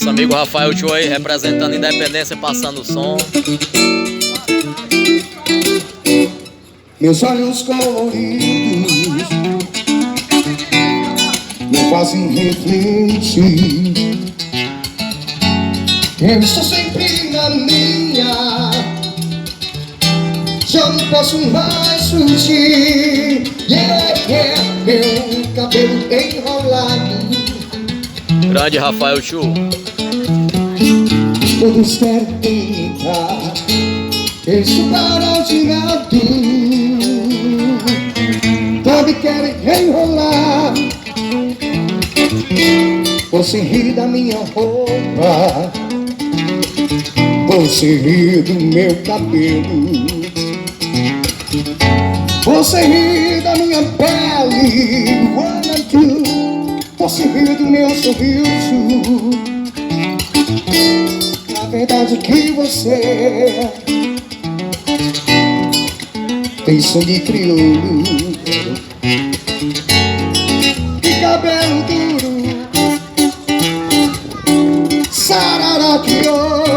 Nosso amigo Rafael Tio aí representando Independência, passando o som. Meus olhos coloridos me fazem refletir. Eu estou sempre na minha, já não posso mais fugir. Meu cabelo enrolado. Grande Rafael Tio. Todos querem entrar, estudar de lado. Todos querem enrolar. Você ri da minha roupa, você ri do meu cabelo, você ri da minha pele, você ri do meu sorriso. Na verdade que você tem sangue crioulo e cabelo duro, sarará crioulo.